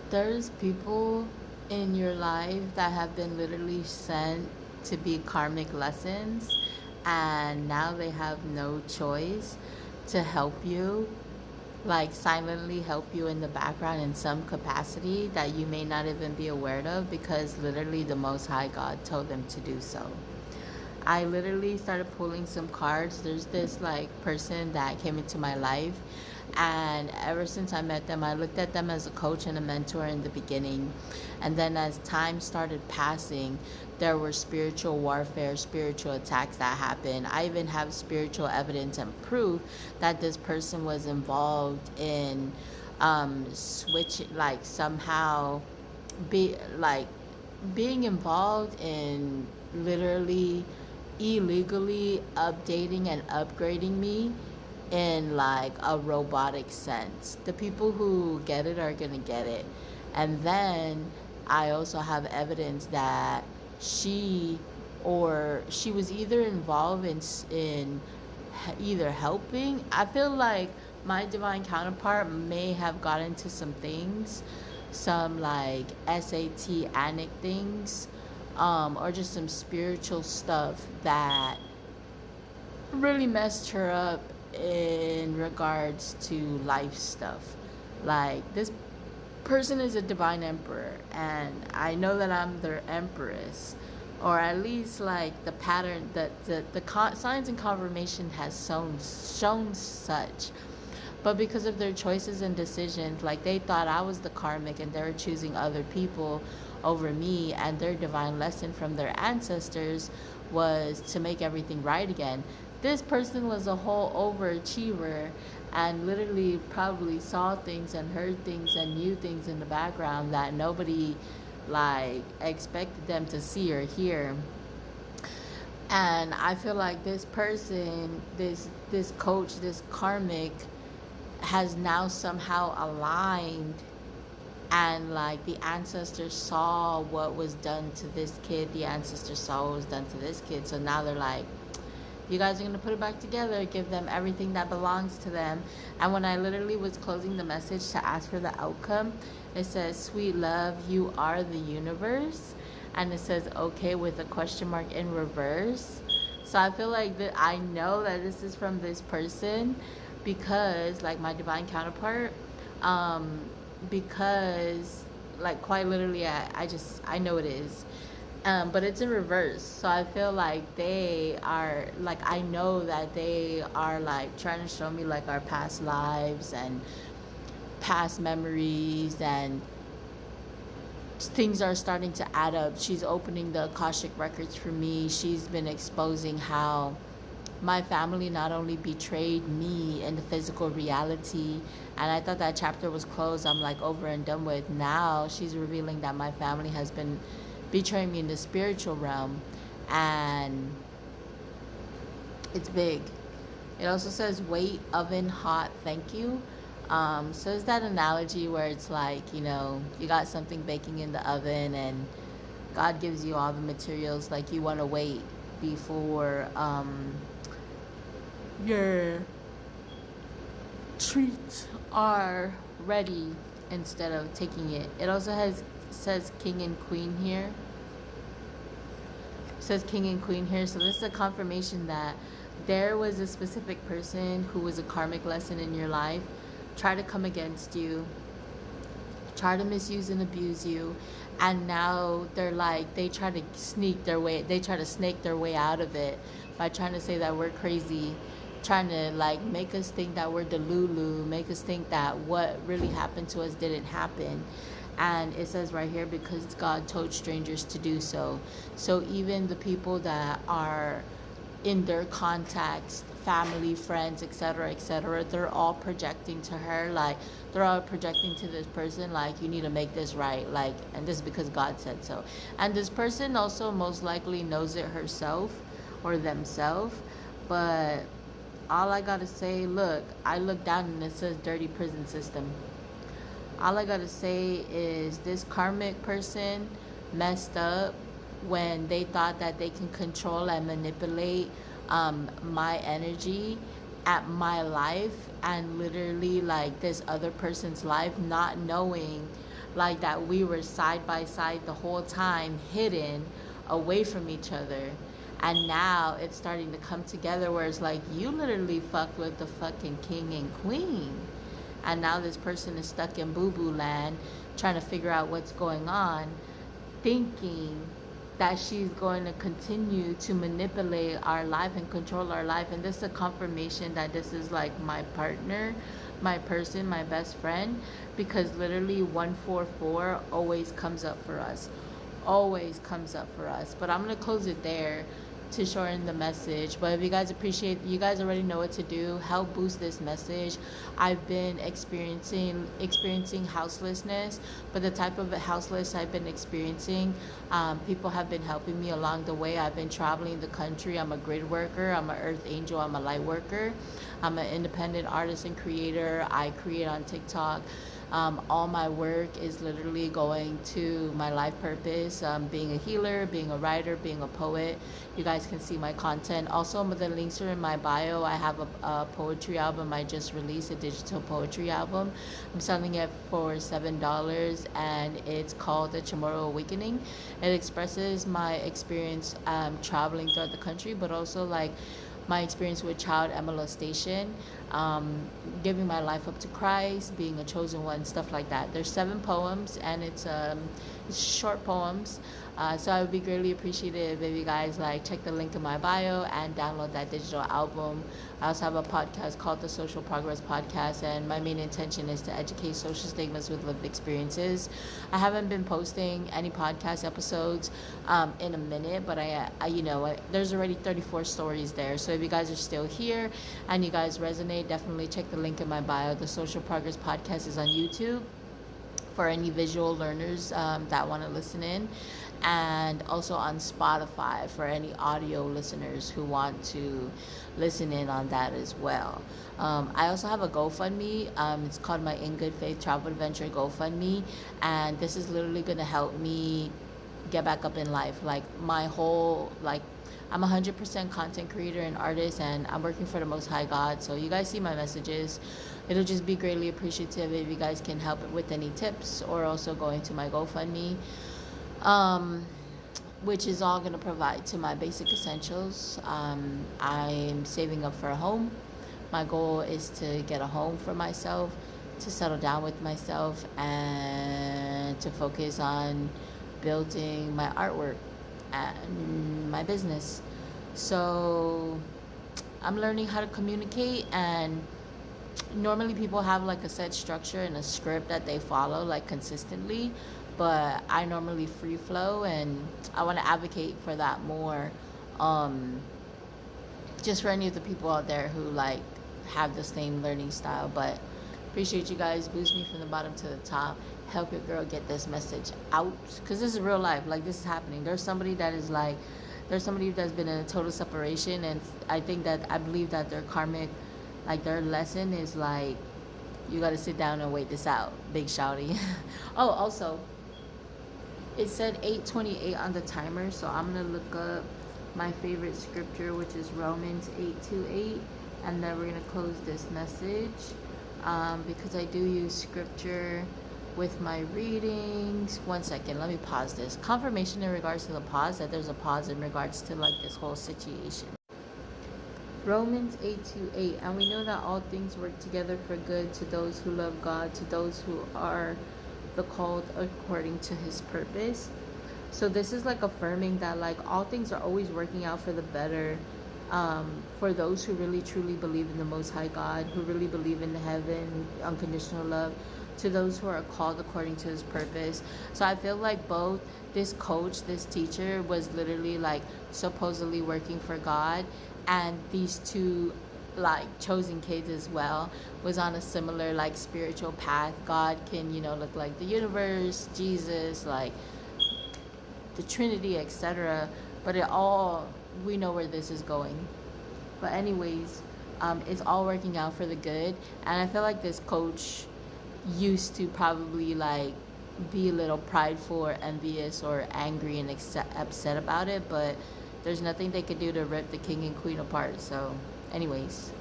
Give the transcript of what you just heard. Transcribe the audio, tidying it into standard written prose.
There's people in your life that have been literally sent to be karmic lessons, and now they have no choice to help you, like silently help you in the background in some capacity that you may not even be aware of, because literally the Most High God told them to do so. I literally started pulling some cards. There's this like person that came into my life, and ever since I met them, I looked at them as a coach and a mentor in the beginning. And then as time started passing, there were spiritual warfare, spiritual attacks that happened. I even have spiritual evidence and proof that this person was involved in switch, like somehow be like being involved in literally illegally updating and upgrading me in like a robotic sense. The people who get it are going to get it. And then I also have evidence that she she was either involved in either helping. I feel like my divine counterpart may have got into some things, some like SAT ANIC things, or just some spiritual stuff that really messed her up in regards to life stuff. Like, this person is a divine emperor, and I know that I'm their empress, or at least like the pattern that the signs and confirmation has shown such. But because of their choices and decisions, like they thought I was the karmic and they were choosing other people over me, and their divine lesson from their ancestors was to make everything right again. This person was a whole overachiever and literally probably saw things and heard things and knew things in the background that nobody like expected them to see or hear. And I feel like this person, this coach, this karmic, has now somehow aligned, and like the ancestors saw what was done to this kid, the ancestors saw what was done to this kid, so now they're like, you guys are going to put it back together, give them everything that belongs to them. And when I literally was closing the message to ask for the outcome, it says, sweet love, you are the universe. And it says, okay, with a question mark in reverse. So I feel like that I know that this is from this person, because like my divine counterpart, because like quite literally I know it is. But it's in reverse. So I feel like they are like, I know that they are like trying to show me like our past lives and past memories, and things are starting to add up. She's opening the Akashic records for me. She's been exposing how my family not only betrayed me in the physical reality, and I thought that chapter was closed, I'm like over and done with. Now she's revealing that my family has been betraying me in the spiritual realm, and it's big. It also says wait, oven hot, thank you. So it's that analogy where it's like, you got something baking in the oven, and God gives you all the materials, like you want to wait before your treats are ready instead of taking it. It also says king and queen here. It says king and queen here. So this is a confirmation that there was a specific person who was a karmic lesson in your life, try to come against you, try to misuse and abuse you, and now they're like, they try to snake their way out of it by trying to say that we're crazy, trying to like make us think that we're delulu, make us think that what really happened to us didn't happen. And it says right here, because God told strangers to do so. So even the people that are in their contacts, family, friends, etc., they're all projecting to her, like they're all projecting to this person, like, you need to make this right, like, and this is because God said so. And this person also most likely knows it herself or themselves. But all I gotta say, look, I look down and it says dirty prison system. All I gotta say is this karmic person messed up when they thought that they can control and manipulate my energy at my life, and literally like this other person's life, not knowing like that we were side by side the whole time, hidden away from each other. And now it's starting to come together where it's like you literally fucked with the fucking king and queen. And now this person is stuck in boo-boo land trying to figure out what's going on, thinking that she's going to continue to manipulate our life and control our life. And this is a confirmation that this is like my partner, my person, my best friend, because literally 144 always comes up for us. Always comes up for us. But I'm going to close it there to shorten the message. But if you guys appreciate, you guys already know what to do. Help boost this message. I've been experiencing houselessness, but the type of houseless I've been experiencing, people have been helping me along the way. I've been traveling the country. I'm a grid worker. I'm an earth angel. I'm a light worker. I'm an independent artist and creator. I create on TikTok. All my work is literally going to my life purpose, being a healer, being a writer, being a poet. You guys can see my content. Also, the links are in my bio. I have a poetry album. I just released a digital poetry album. I'm selling it for $7, and it's called The CHamorro Awakening. It expresses my experience traveling throughout the country, but also like my experience with child molestation, giving my life up to Christ, being a chosen one, stuff like that. There's 7 poems, and it's short poems. So I would be greatly appreciative if you guys like check the link in my bio and download that digital album. I also have a podcast called The Social Progress Podcast, and my main intention is to educate social stigmas with lived experiences. I haven't been posting any podcast episodes in a minute, but I there's already 34 stories there. So if you guys are still here and you guys resonate, definitely check the link in my bio. The Social Progress Podcast is on YouTube for any visual learners that want to listen in, and also on Spotify for any audio listeners who want to listen in on that as well. I also have a GoFundMe. It's called my In Good Faith Travel Adventure GoFundMe, and this is literally going to help me get back up in life. Like my whole, like, I'm 100% content creator and artist, and I'm working for the Most High God. So you guys see my messages. It'll just be greatly appreciative if you guys can help with any tips, or also going to my GoFundMe, which is all going to provide to my basic essentials. I'm saving up for a home. My goal is to get a home for myself, to settle down with myself, and to focus on building my artwork and my business. So I'm learning how to communicate, and normally people have like a set structure and a script that they follow like consistently, but I normally free flow, and I want to advocate for that more, just for any of the people out there who like have the same learning style. But appreciate you guys. Boost me from the bottom to the top. Help your girl get this message out, because this is real life. Like, this is happening. There's somebody that's been in a total separation, and I believe that their karmic, like their lesson is like, you got to sit down and wait this out. Big shouty. Oh, also, it said 8:28 on the timer, so I'm gonna look up my favorite scripture, which is Romans 8:28, and then we're gonna close this message, because I do use scripture with my readings. 1 second, let me pause this. Confirmation in regards to the pause, that there's a pause in regards to like this whole situation. Romans 8:28, and we know that all things work together for good to those who love God, to those who are the called according to his purpose. So this is like affirming that like all things are always working out for the better, for those who really truly believe in the Most High God, who really believe in heaven, unconditional love, to those who are called according to his purpose. So I feel like both this coach, this teacher, was literally like supposedly working for God, and these two like chosen kids as well was on a similar like spiritual path. God can, look like the universe, Jesus, like the Trinity, etc. But we know where this is going. But anyways, it's all working out for the good. And I feel like this coach used to probably like be a little prideful or envious or angry and upset about it, but there's nothing they could do to rip the king and queen apart. So anyways,